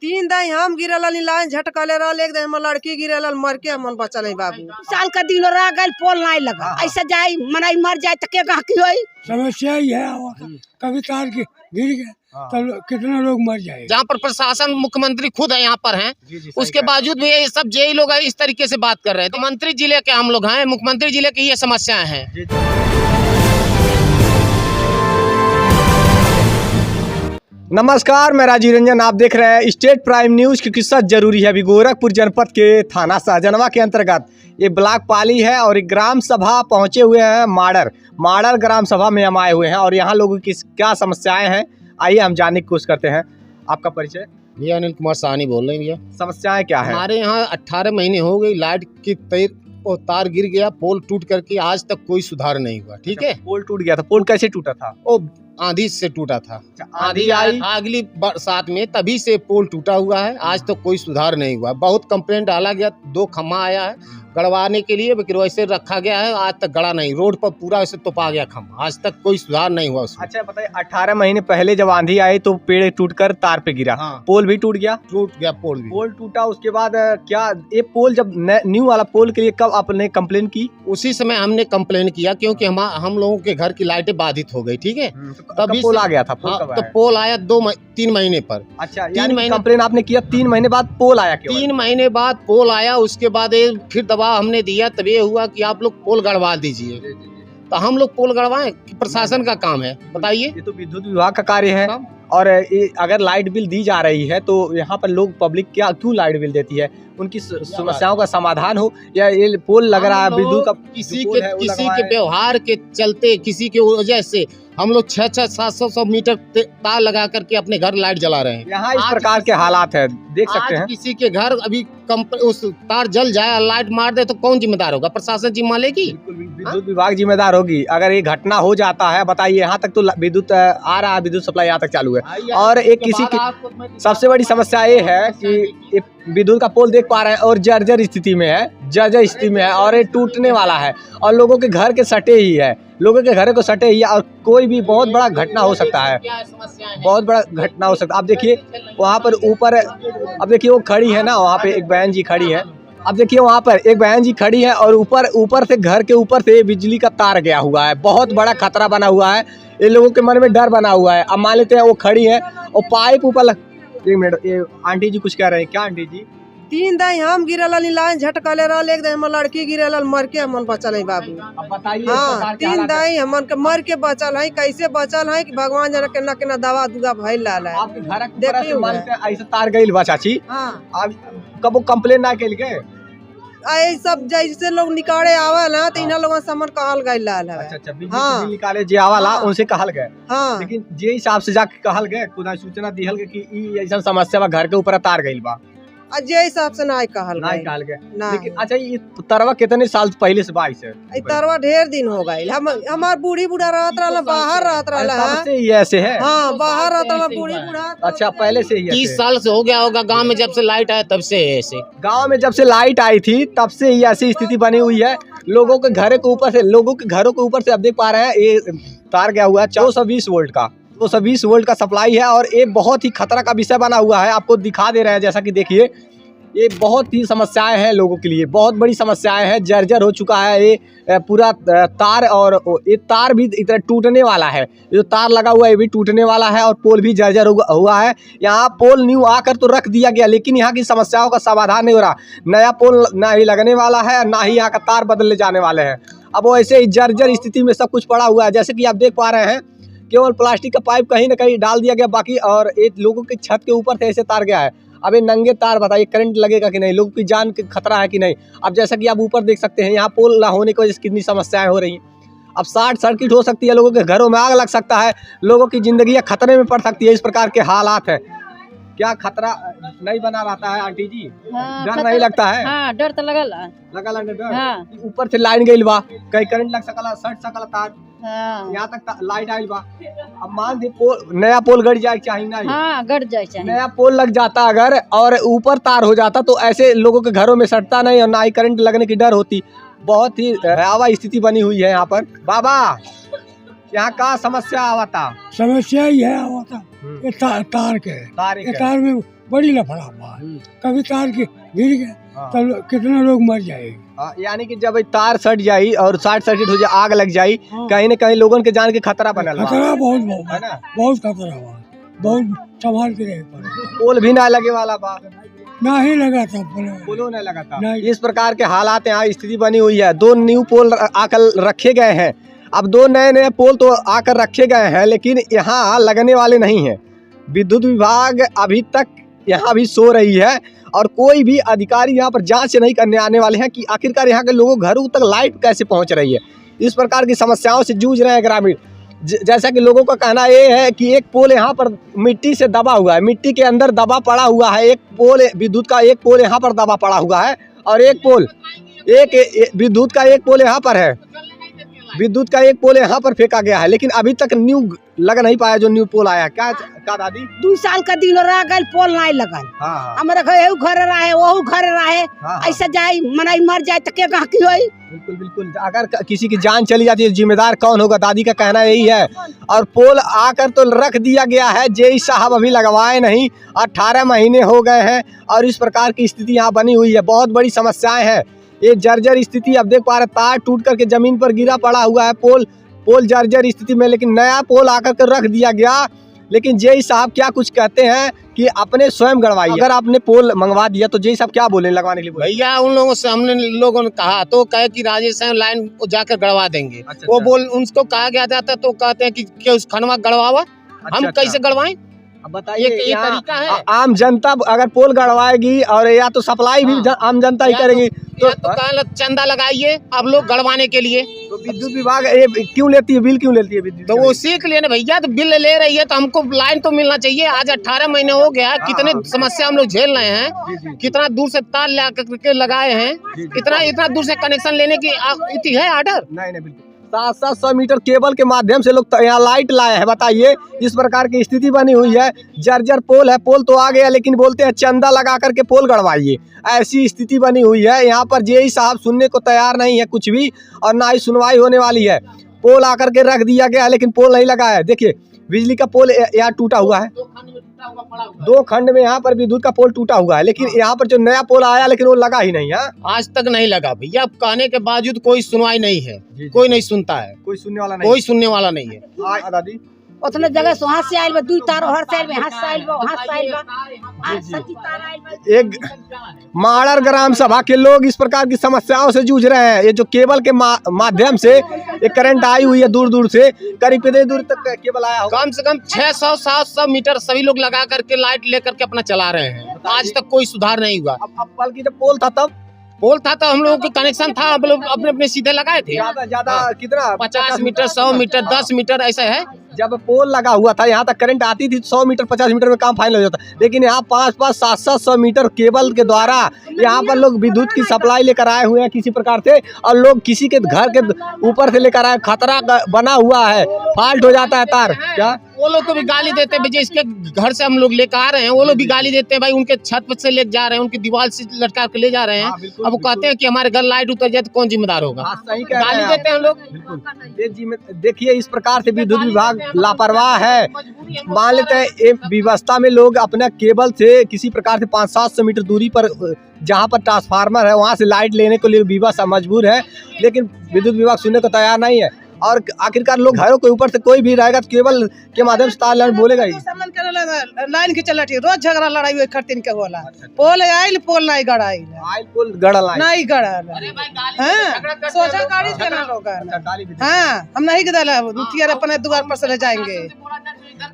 तीन दाई हम गिरल लाइन झटकले रहल, एक दिन लड़की गिरल मर के हमन बचल बाबू। साल का दिन रह गए, पोल नहीं लगा। ऐसे जाए मनाई मर जाए तो क्या की होई? समस्या ही है, कभी तार के गिर गए तो कितना लोग मर जाए। जहाँ पर प्रशासन मुख्यमंत्री खुद है यहाँ पर हैं, उसके बावजूद भी ये सब जेई लोग इस तरीके से बात कर रहे हैं। तो मंत्री जिले के हम लोग हैं, मुख्यमंत्री जिले की ये समस्याएं हैं। नमस्कार, मैं राजीव रंजन, आप देख रहे हैं स्टेट प्राइम न्यूज की किस्सा जरूरी है। अभी गोरखपुर जनपद के थाना सहजनवा के अंतर्गत ये ब्लॉक पाली है और एक ग्राम सभा पहुंचे हुए हैं। माडर ग्राम सभा में हम आए हुए हैं और यहाँ लोगों की क्या समस्याएं हैं, आइए हम जानने की कोशिश करते हैं। आपका परिचय? भैया अनिल कुमार साहनी बोल रहे हैं। भैया समस्याएं क्या है? हमारे यहाँ 18 महीने हो गई, लाइट की तार गिर गया, पोल टूट करके आज तक कोई सुधार नहीं हुआ। ठीक है, पोल टूट गया था। पोल कैसे टूटा था? वो आंधी से टूटा था। आंधी आई अगली बरसात में, तभी से पोल टूटा हुआ है। आज तक कोई सुधार नहीं हुआ। बहुत कंप्लेंट डाला गया, 2 खम्मा आया है गड़वाने के लिए, लेकिन वैसे रखा गया है, आज तक गड़ा नहीं। रोड पर पूरा ऐसे तोपा गया खम्मा, आज तक कोई सुधार नहीं हुआ उसमें। अच्छा बताइए, 18 महीने पहले जब आंधी आई तो पेड़ टूटकर तार पे गिरा। हाँ। पोल भी टूट गया? टूट गया पोल भी। पोल टूटा, उसके बाद क्या ये पोल जब न्यू वाला पोल के लिए कब आपने कंप्लेन की? उसी समय हमने कंप्लेन किया, क्योंकि हम लोगों के घर की लाइटें बाधित हो गई। ठीक है, तभी पोल आ गया था। पोल कब तो आया? पोल आया 3 महीने पर। अच्छा, 3 महीने कंप्लेन आपने किया, 3 महीने बाद पोल आया? 3 महीने बाद पोल आया। उसके बाद फिर दबाव हमने दिया, तब ये हुआ कि आप लोग पोल गड़वा दीजिए। तो हम लोग पोल गड़वाएं कि प्रशासन का काम है? बताइए। ये तो विद्युत विभाग का कार्य है। और अगर लाइट बिल दी जा रही है तो यहाँ पर लोग पब्लिक क्यों लाइट बिल देती है? उनकी समस्याओं का समाधान हो, या ये पोल लग रहा है विद्युत का किसी के व्यवहार के चलते, किसी के वजह से हम लोग 600-700 मीटर तार लगा करके अपने घर लाइट जला रहे हैं। यहाँ इस प्रकार के हालात है, देख सकते हैं। किसी के घर अभी उस तार जल जाए, लाइट मार दे, तो कौन जिम्मेदार होगा? प्रशासन जिम्मा लेगी? विद्युत विभाग जिम्मेदार होगी। अगर ये घटना हो जाता है, बताइए, यहाँ तक तो विद्युत आ रहा है, विद्युत सप्लाई यहाँ तक चालू है। और एक किसी की सबसे बड़ी समस्या ये है कि विद्युत का पोल देख पा रहे हैं और जर्जर स्थिति में है और ये टूटने वाला है और लोगों के घर के सटे ही है, लोगों के घर को सटे ही है और कोई भी बहुत बड़ा घटना हो सकता है, बहुत बड़ा घटना हो सकता है। आप देखिए वहाँ पर ऊपर, अब देखिए वो खड़ी है ना, वहाँ पे एक बहन जी खड़ी है। अब देखिए वहाँ पर एक बहन जी खड़ी है और ऊपर से, घर के ऊपर से बिजली का तार गया हुआ है। बहुत बड़ा खतरा बना हुआ है, ये लोगों के मन में डर बना हुआ है। अब मान लेते हैं वो खड़ी है और पाइप ऊपर 1 मिनट, ये आंटी जी कुछ कह रहे हैं। क्या आंटी जी? 3 दाई हम गिरल लाइन झटकले रहल, एक दिन लड़की गिरल मर के हमन बचल बाबू। अब बताइए। हाँ, 3 दाई हमन के मर के बचल है। कैसे बचल है कि भगवान जाने केना दवा दुआ भइल लाल है। आपके घर के ऐसे तार गइल बा चाची? हाँ। अब कबो कंप्लेन ना कैल के? आई सब जैसे लोग निकाले आवा ना, तो इन्हा लोगन समन कहल गइल लाल है। अच्छा, बिजली निकाले जे आवाला, उनसे कहल गए। हाँ। लेकिन जे हिसाब से जाके कहल गए, खुदा सूचना दिहल गए कि ई ऐसा समस्या बा, घर के ऊपर तार गइल बा, जे हिसाब से नहीं कहल गए। लेकिन अच्छा, ये तरवा कितने साल पहले से बाई से? तरवा ढेर दिन हो गई। हमार बूढ़ी बूढ़ा रहत रहला, बाहर रहत रहला। तब से ही ऐसे है? हाँ, बाहर रहत रहला बूढ़ी बूढ़ा। अच्छा, पहले से ही 30 साल से हो गया होगा। गांव में जब से लाइट आया तब से ऐसे। गांव में जब से लाइट आई थी तब से ही ऐसी स्थिति बनी हुई है। लोगों के घरों के ऊपर से अब देख पा रहे हैं ये तार गया हुआ है 420 वोल्ट का। 220 वोल्ट का सप्लाई है और ये बहुत ही खतरा का विषय बना हुआ है। आपको दिखा दे रहे हैं, जैसा कि देखिए, ये बहुत ही समस्याएं हैं लोगों के लिए, बहुत बड़ी समस्याएं हैं। जर्जर हो चुका है ये पूरा तार, और ये तार भी इतना टूटने वाला है। जो तार लगा हुआ है ये भी टूटने वाला है और पोल भी जर्जर हुआ है। यहाँ पोल न्यू आकर तो रख दिया गया, लेकिन यहाँ की समस्याओं का समाधान नहीं हो रहा। नया पोल ना ही लगने वाला है, ना ही यहाँ का तार बदलने जाने वाले हैं। अब वो ऐसे ही जर्जर स्थिति में सब कुछ पड़ा हुआ है। जैसे कि आप देख पा रहे हैं, केवल प्लास्टिक का पाइप कहीं ना कहीं डाल दिया गया बाकी, और एक लोगों के छत के ऊपर से ऐसे तार गया है। अब ये नंगे तार, बताइए करंट लगेगा कि नहीं, लोगों की जान के खतरा है कि नहीं। अब जैसा कि आप ऊपर देख सकते हैं, यहाँ पोल ना होने की वजह से कितनी समस्याएं हो रही हैं। अब शॉर्ट सर्किट हो सकती है, लोगों के घरों में आग लग सकता है, लोगों की जिंदगी खतरे में पड़ सकती है। इस प्रकार के हालात है। क्या खतरा नहीं बना रहता है आंटी जी? डर नहीं लगता है? हाँ, डर तो लगल डर। हाँ। ऊपर से लाइन गइल बा, कहीं करंट लग सकला, सट सकला तार। हाँ। यहाँ तक लाइट आइल बा। अब मान दी नया पोल गड़ जाए, चाहिए ना? हाँ, गड़ जाए। नया पोल लग जाता अगर और ऊपर तार हो जाता तो ऐसे लोगों के घरों में सटता नहीं और ना ही करंट लगने की डर होती। बहुत ही भयावह स्थिति बनी हुई है यहाँ पर। बाबा, यहाँ का समस्या आवता? समस्या ही है आवता तार के, तार में बड़ी लफड़ा हुआ है। कभी तार के गिर गए तो कितने लोग मर जाएंगे। यानी कि जब तार सट जाई और शॉर्ट सर्किट हो जाए, आग लग जाई, कहीं न कहीं लोगों के जान के खतरा बनल बा। खतरा बहुत है ना? बहुत खतरा हुआ, बहुत संभाल के रहे पड़े। पोल भी ना लगे वाला बा, ना ही लगा था पोलो नहीं लगा था। नहीं। इस प्रकार के हालात यहाँ स्थिति बनी हुई है। 2 न्यू पोल आकर रखे गए हैं। अब 2 नए पोल तो आकर रखे गए हैं, लेकिन यहाँ लगने वाले नहीं हैं। विद्युत विभाग अभी तक यहाँ भी सो रही है और कोई भी अधिकारी यहाँ पर जांच नहीं करने आने वाले हैं कि आखिरकार यहाँ के लोगों घरों तक लाइट कैसे पहुँच रही है। इस प्रकार की समस्याओं से जूझ रहे हैं ग्रामीण। जैसा कि लोगों का कहना ये है कि एक पोल यहाँ पर मिट्टी से दबा हुआ है, मिट्टी के अंदर दबा पड़ा हुआ है। एक पोल विद्युत का, एक पोल यहाँ पर दबा पड़ा हुआ है और एक पोल विद्युत का एक पोल यहाँ पर है। विद्युत का एक पोल यहाँ पर फेंका गया है, लेकिन अभी तक न्यू लग नहीं पाया जो न्यू पोल आया। क्या दादी? 2 साल का दिन रह गए, पोल नहीं लगल। हाँ। हमारे घर रहे, वहू घर रहे। हाँ। ऐसा जाए मनाई मर जाए तो के कहाँ की होई? बिल्कुल बिल्कुल। अगर किसी की जान चली जाती है, जिम्मेदार कौन होगा? दादी का कहना यही है। और पोल आकर तो रख दिया गया है, जेई साहब अभी लगवाए नहीं। 18 महीने हो गए हैं और इस प्रकार की स्थिति यहाँ बनी हुई है। बहुत बड़ी समस्याएं हैं। ये जर्जर स्थिति अब देख पा रहे, तार टूट करके जमीन पर गिरा पड़ा हुआ है। पोल जर्जर स्थिति में, लेकिन नया पोल आकर के रख दिया गया। लेकिन जेई साहब क्या कुछ कहते हैं कि अपने स्वयं गड़वाइए। अगर आपने पोल मंगवा दिया तो जेई साहब क्या बोले लगवाने के लिए? भैया उन लोगों से हमने लोगों ने कहा तो कहे कि राजेश लाइन जाकर गड़वा देंगे। अच्छा, वो बोल उनको कहा गया जाता तो कहते हैं कि उस खनवा गड़वावा। हम कैसे गड़वाएं? अब बताइए, ये तरीका है। आम जनता अगर पोल गड़वाएगी और या तो सप्लाई भी आम जनता ही करेगी तो चंदा लगाइए अब लोग गड़वाने के लिए। तो विद्युत विभाग क्यों लेती है, बिल क्यों लेती है विद्युत? तो वो सीख लिए ना भैया, तो बिल ले रही है तो हमको लाइन तो मिलना चाहिए। आज 18 महीने हो गया, कितने समस्या हम लोग झेल रहे हैं। कितना दूर से तार ला करके लगाए हैं, इतना दूर से कनेक्शन लेने की है आर्डर? नहीं बिल्कुल। 700 मीटर केबल के माध्यम से लोग यहाँ लाइट लाए हैं। बताइए, इस प्रकार की स्थिति बनी हुई है। जर्जर पोल है, पोल तो आ गया, लेकिन बोलते हैं चंदा लगा करके पोल गड़वाइए। ऐसी स्थिति बनी हुई है। यहाँ पर जेई साहब सुनने को तैयार नहीं है कुछ भी, और ना ही सुनवाई होने वाली है। पोल आकर के रख दिया गया है, लेकिन पोल नहीं लगा है। देखिए, बिजली का पोल यहाँ टूटा हुआ है, 2 खंड में यहाँ पर विद्युत का पोल टूटा हुआ है, लेकिन यहाँ पर जो नया पोल आया लेकिन वो लगा ही नहीं है। आज तक नहीं लगा भैया, कहने के बावजूद कोई सुनवाई नहीं है। कोई नहीं सुनता है, कोई सुनने वाला नहीं, कोई सुनने वाला नहीं है। दादी उतने जगह से वहाँ से आयल बा, 2 तार हर साइड में, हाथ साइड बा, वहाँ साइड बा, सच्ची तार आयल बा। एक माड़र ग्राम सभा के लोग इस प्रकार की समस्याओं से जूझ रहे हैं। ये जो केबल के माध्यम से एक करंट आई हुई है, दूर दूर से, करीब कितनी दूर तक केबल आया होगा? कम से कम 600-700 मीटर सभी लोग लगा करके लाइट लेकर के अपना चला रहे हैं। आज तक कोई सुधार नहीं हुआ। अब बल्कि जब पोल था तब पोल था तो हम लोगों के कनेक्शन था, हम लोग अपने अपने सीधे लगाए थे। ज्यादा कितना? 50 मीटर, 100 मीटर, 10 मीटर ऐसा है। जब पोल लगा हुआ था यहाँ तक करंट आती थी, 100 मीटर 50 मीटर में काम फाइनल हो जाता। लेकिन यहाँ 5-5, 700 मीटर केबल के द्वारा यहाँ पर लोग विद्युत की सप्लाई लेकर आए हुए हैं किसी प्रकार से, और लोग किसी के घर के ऊपर से लेकर आए। खतरा बना हुआ है, फॉल्ट हो जाता है तार। क्या वो लोग को भी गाली देते हैं, जिसके घर से हम लोग लेकर आ रहे हैं वो लोग भी गाली देते हैं, भाई उनके छत से ले जा रहे हैं, उनकी दीवार से लटका के ले जा रहे हैं। अब वो कहते हैं कि हमारे घर लाइट उतर जाए तो कौन जिम्मेदार होगा? गाली देते हैं हम लोग। देखिए, इस प्रकार से विद्युत विभाग लापरवाह है। मान लेते हैं एक व्यवस्था में लोग अपना केबल से किसी प्रकार से 500-700 मीटर दूरी पर जहां पर ट्रांसफार्मर है वहां से लाइट लेने के लिए विवश मजबूर है, लेकिन विद्युत विभाग सुनने को तैयार नहीं है। और आखिरकार लोग घरों के ऊपर से कोई भी रहेगा तो केबल के माध्यम से तार बोलेगा ही। लाइन के चला रोज झगड़ा लड़ाई हुए खरतीन के होला। पोल आयल, पोल नहीं गड़ाइल, आयल पोल गड़ल नहीं गड़ल। हाँ, सोचा गाड़ी चला लोग। हाँ, हम नहीं गदला, मुखिया अपने द्वार पर से ले जाएंगे।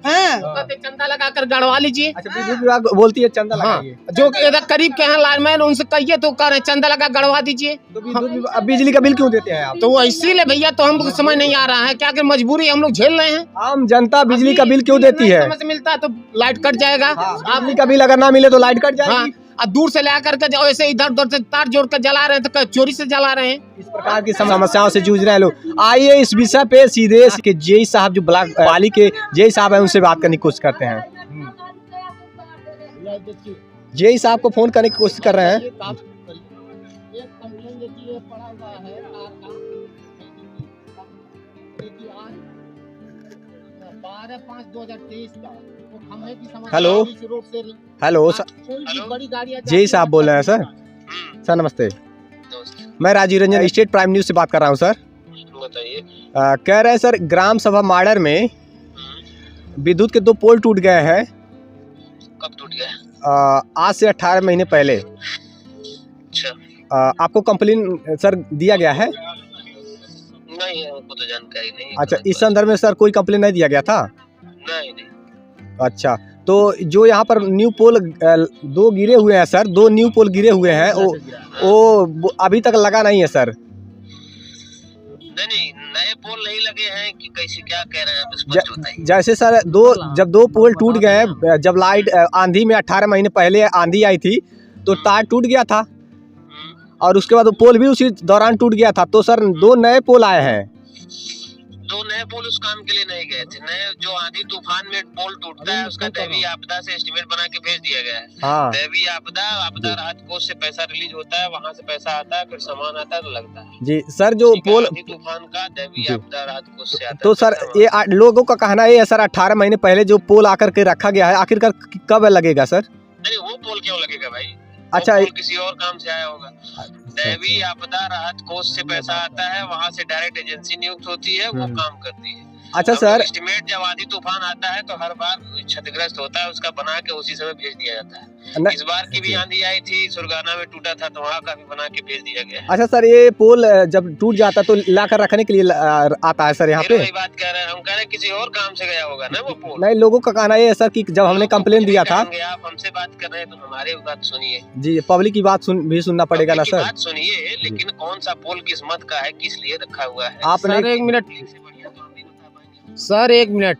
हाँ, चंदा लगा कर गड़वा लीजिए। अच्छा, विद्युत विभाग बोलती है चंदा लगाइए। जो इधर करीब के हैं लाइनमैन, उनसे कहिए तो कह रहे चंदा लगा गड़वा दीजिए। तो बिजली का बिल क्यों देते हैं आप? तो वो इसीलिए भैया, तो हम समझ नहीं आ रहा है, क्या कि मजबूरी हम लोग झेल रहे हैं। आम जनता बिजली का बिल क्यों देती है? समझ मिलता है तो लाइट कट जाएगा। बिजली का बिल अगर ना मिले तो लाइट कट जाएगी। दूर से ला करके ऐसे इधर उधर से तार जोड़ कर जला रहे हैं तो चोरी से जला रहे हैं। इस प्रकार की समस्याओं से जूझ रहे हैं लोग। आइए इस विषय पे सीधे के जेई साहब, जो ब्लॉक पाली के जेई साहब हैं, उनसे बात करने की कोशिश करते हैं। जेई साहब को फोन करने की कोशिश कर रहे हैं। 12/5/2023 का वो खम्भे की समस्या हेलो। इस रोड से हेलो कोई भी बड़ी गाड़ियां जी साहब बोल रहे हैं सर। सर नमस्ते, मैं Rajeev Ranjan State Prime News से बात कर रहा हूँ सर। बताइए। कह रहे हैं सर ग्राम सभा माड़र में विद्युत के 2 पोल टूट गए हैं। कब टूट गया? आज से 18 महीने पहले। अच्छा। आपको कंप्लेन सर दिया गया है? नहीं, हमको तो जानकारी नहीं। अच्छा, इस संदर्भ में सर कोई कंप्लेन नहीं दिया गया था? नहीं। अच्छा, तो जो यहाँ पर न्यू पोल 2 गिरे हुए हैं सर, 2 न्यू पोल गिरे हुए हैं, वो अभी तक लगा नहीं है सर। नहीं, नए पोल नहीं लगे हैं कि कैसे, क्या कह रहे हैं आप स्पष्ट बताइए। जैसे सर जब 2 पोल टूट गए, जब लाइट आंधी में 18 महीने पहले आंधी आई थी तो तार टूट गया था और उसके बाद वो पोल भी उसी दौरान टूट गया था। तो सर 2 नए पोल आए हैं। 2 नए पोल उस काम के लिए नहीं गए थे। नए जो आंधी तूफान में पोल टूटता है उसका दैवीय आपदा से एस्टीमेट बना के भेज दिया गया है। हाँ। दैवीय आपदा राहत कोष से पैसा रिलीज होता है, वहाँ से पैसा आता है, फिर सामान आता है तो लगता है। जी सर, जो पोल आंधी तूफान का दैवीय आपदा राहत कोष से आता है। तो सर ये लोगों का कहना ये है सर 18 महीने पहले जो पोल आकर के रखा गया है, आखिरकार कब लगेगा सर? नहीं, वो पोल क्यों लगेगा भाई? अच्छा, वो पोल किसी और काम से आया होगा। दैवीय आपदा राहत कोष से पैसा आता है, वहाँ से डायरेक्ट एजेंसी नियुक्त होती है, वो काम करती है। अच्छा सर, एस्टीमेट जब आंधी तूफान आता है तो हर बार क्षतिग्रस्त होता है, उसका बना के उसी समय भेज दिया जाता है। इस बार की भी आंधी आई थी, सुरगाना में टूटा था तो वहाँ का भी बना के भेज दिया गया है। अच्छा सर, ये पोल जब टूट जाता तो लाकर रखने के लिए आता है सर यहाँ पे? वही बात कह रहे हैं हम, कह रहे हैं किसी और काम से गया होगा ना वो पोल। नहीं, लोगों का कहना ये है सर कि जब हमने कंप्लेन दिया था। आप हमसे बात कर रहे हैं तो हमारी बात सुनिए। जी, पब्लिक की बात भी सुनना पड़ेगा ना सर। बात सुनिए, लेकिन कौन सा पोल किस मत का है, किस लिए रखा हुआ है, आपने सर 1 मिनट सर 1 मिनट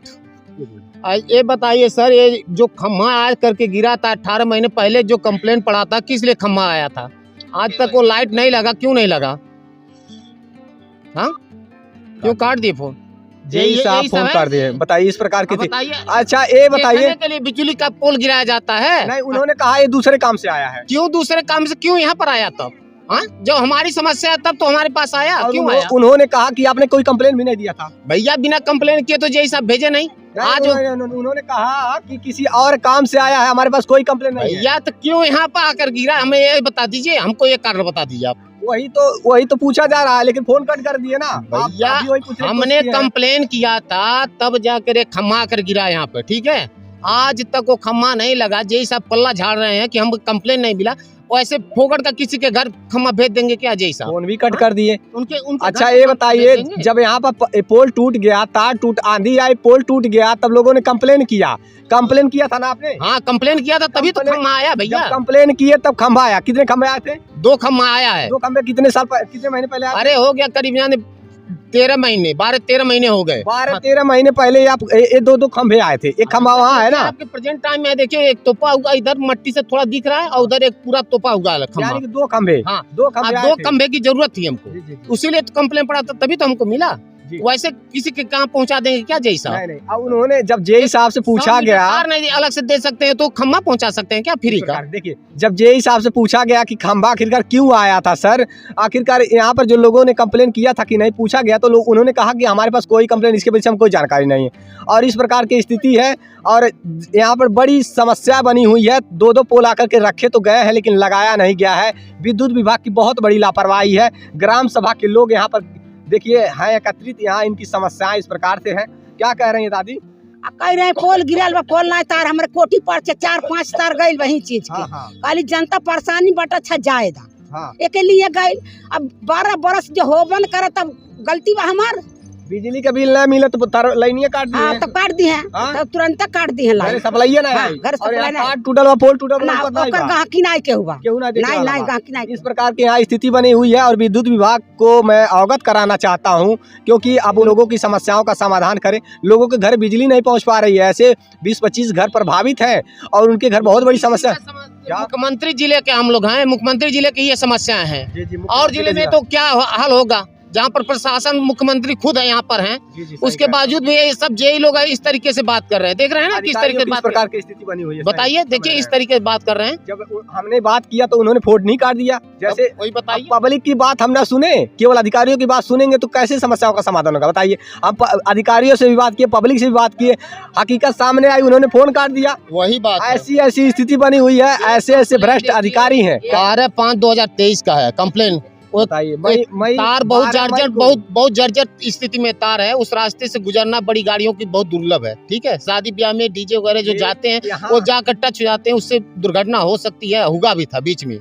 ये बताइए सर, ये जो खम्भा आज करके गिरा था 18 महीने पहले, जो कंप्लेन पड़ा था, किस लिए खम्भा आया था? आज तक वो लाइट नहीं लगा, क्यों नहीं लगा? हाँ, क्यों काट दिए फोन? जी साहब फोन कर दिए, बताइए इस प्रकार की थी। बताइए। अच्छा ये बताइए के लिए बिजली का पोल गिराया जाता है? नहीं, उन्होंने कहा ये दूसरे काम से आया है। क्यों दूसरे काम से, क्यों यहाँ पर आया तब? हाँ, जब हमारी समस्या है तब तो हमारे पास आया, क्यों आया? उन्होंने कहा कि आपने कोई कंप्लेन भी नहीं दिया था। भैया बिना कंप्लेन किए तो जय साहब भेजे नहीं। आज उन्होंने कहा कि किसी और काम से आया है, हमारे पास कोई कंप्लेन नहीं है। भैया तो क्यों यहाँ पर आकर गिरा, हमें ये बता दीजिए, हमको ये कारण बता दीजिए आप। वही तो पूछा जा रहा है, लेकिन फोन कट कर दिए ना भैया। हमने कंप्लेन किया था तब जाकर एक खम्भा कर गिरा यहाँ पे, ठीक है? आज तक वो खम्भा नहीं लगा। जय साहब पल्ला झाड़ रहे हैं कि हमको कंप्लेन नहीं मिला, वैसे फोगड़ का किसी के घर खम्भा भेज देंगे क्या जय साहब? फोन भी कट कर दिए उनके अच्छा ये बताइए, जब यहाँ पर पोल टूट गया, तार टूट, आंधी आई, पोल टूट गया, तब लोगों ने कंप्लेन किया था ना आपने? हाँ, कंप्लेन किया था तभी तो खम्भा आया भैया। कंप्लेन किए तब खम्भा आया। कितने खम्भे आए थे? 2 खम्भा आया है। 2 खम्भे कितने महीने पहले आए? अरे हो गया करीब 13 महीने, 12-13 महीने हो गए। 12-13 महीने पहले आप ये 2 खम्भे आए थे। एक खम्भा वहाँ है ना आपके प्रेजेंट टाइम में, देखिए एक तोपा हुआ इधर मट्टी से थोड़ा दिख रहा है और उधर एक पूरा तोपा हुआ है खम्भा। यानी कि 2 खम्भे। हाँ, 2 खम्भे आए 2 थे। खम्भे की जरूरत थी हमको, उसीलिए तो कंप्लेन पड़ा था, तभी तो हमको मिला। वैसे किसी के कहाँ पहुँचा देंगे क्या जय साहब? नहीं, अब उन्होंने जब जेई साहब से पूछा गया, नहीं अलग से दे सकते हैं तो खम्भा पहुँचा सकते हैं क्या फ्री का? देखिए जब जेई साहब से पूछा गया कि खम्भा आखिरकार क्यों आया था सर, आखिरकार यहाँ पर जो लोगों ने कंप्लेन किया था कि नहीं पूछा गया, तो लोग उन्होंने कहा कि हमारे पास कोई कंप्लेन, इसके पीछे हम कोई जानकारी नहीं है। और इस प्रकार की स्थिति है और यहाँ पर बड़ी समस्या बनी हुई है। 2 पोल आकर के रखे तो गए हैं लेकिन लगाया नहीं गया है। विद्युत विभाग की बहुत बड़ी लापरवाही है। ग्राम सभा के लोग यहाँ पर देखिए हैं एकत्रित, यहाँ इनकी समस्याएं इस प्रकार से हैं। क्या कह रही है दादी? कह रहे हैं पोल गिरल बा, पोल नहीं, तार हमारे कोठी पर 4-5 तार गई वही चीज के। खाली जनता परेशानी बट अच्छा जाएगा एक लिए गई। अब 12 बरस जो होबन करे तब गलती बा हमार। बिजली का बिल नहीं मिला तो लाइनिया काट दी। हाँ, तो काट दी है, तो तुरंत काट दी है लाइन। सप्लाई है ना, घर सप्लाई ना, टूटल हुआ पोल टूटल ना, ओकर गाहकी नहीं के हुआ, नहीं गाहकी नहीं। इस प्रकार की यहाँ स्थिति बनी हुई है और विद्युत विभाग को मैं अवगत कराना चाहता हूँ, क्योंकि अब लोगों की समस्याओं का समाधान करें। लोगों के घर बिजली नहीं पहुँच पा रही है, ऐसे 20-25 घर प्रभावित हैं और उनके घर बहुत बड़ी समस्या। मुख्यमंत्री जिले के हम लोग हैं, मुख्यमंत्री जिले की ये समस्याएं हैं और जिले में तो क्या हल होगा? जहाँ पर प्रशासन मुख्यमंत्री खुद है यहाँ पर हैं, उसके बावजूद भी ये सब जेई लोग इस तरीके से बात कर रहे हैं। देख रहे हैं ना किस तरीके से बात प्रकार की स्थिति बनी हुई है, बताइए। देखिए इस तरीके से बात कर रहे हैं। जब हमने बात किया तो उन्होंने फोन नहीं काट दिया। जैसे वही बताइए, पब्लिक की बात हम ना सुने, केवल अधिकारियों की बात सुनेंगे तो कैसे समस्याओं का समाधान होगा बताइए। हम अधिकारियों से भी बात किए, पब्लिक से भी बात किए, हकीकत सामने आई, उन्होंने फोन काट दिया। वही बात ऐसी स्थिति बनी हुई है, ऐसे भ्रष्ट अधिकारी हैं। 12/5/2023 का है कंप्लेन। बताइए तार बहुत जर्जर स्थिति में तार है। उस रास्ते से गुजरना बड़ी गाड़ियों की बहुत दुर्लभ है। ठीक है, शादी ब्याह में डीजे वगैरह जो जाते हैं वो जाकर टच हो जाते हैं, उससे दुर्घटना हो सकती है। हुआ भी था, बीच में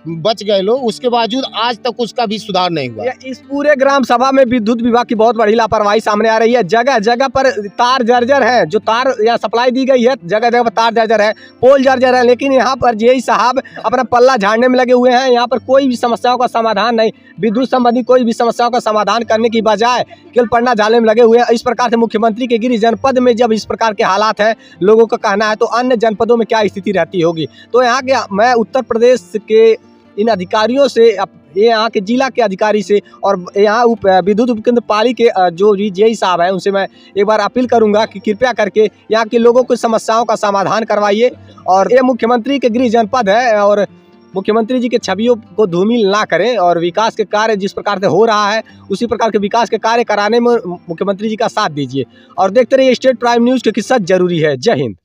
बच गए लोग, उसके बावजूद आज तक उसका भी सुधार नहीं हुआ। इस पूरे ग्राम सभा में विद्युत विभाग की बहुत बड़ी लापरवाही सामने आ रही है। जगह जगह पर तार जर्जर है, जो तार या सप्लाई दी गई है जगह जगह पर तार जर्जर है, पोल जर्जर है, लेकिन यहाँ पर जेई साहब अपना पल्ला झाड़ने में लगे हुए हैं। यहाँ पर कोई भी समस्याओं का समाधान नहीं, विद्युत संबंधी कोई भी समस्याओं का समाधान करने की बजाय केवल पन्ना झाड़ने में लगे हुए हैं। इस प्रकार से मुख्यमंत्री के गिरी जनपद में जब इस प्रकार के हालात हैं, लोगों का कहना है, तो अन्य जनपदों में क्या स्थिति रहती होगी। तो यहाँ के मैं उत्तर प्रदेश के इन अधिकारियों से, ये यहाँ के जिला के अधिकारी से और यहाँ विद्युत उपकेंद्र पाली के जो जेई साहब हैं, उनसे मैं एक बार अपील करूंगा कि कृपया करके यहाँ के लोगों को समस्याओं का समाधान करवाइए। और ये मुख्यमंत्री के गृह जनपद है और मुख्यमंत्री जी के छवियों को धूमिल ना करें और विकास के कार्य जिस प्रकार से हो रहा है उसी प्रकार के विकास के कार्य कराने में मुख्यमंत्री जी का साथ दीजिए। और देखते रहिए स्टेट प्राइम न्यूज़, क्योंकि सच जरूरी है। जय हिंद।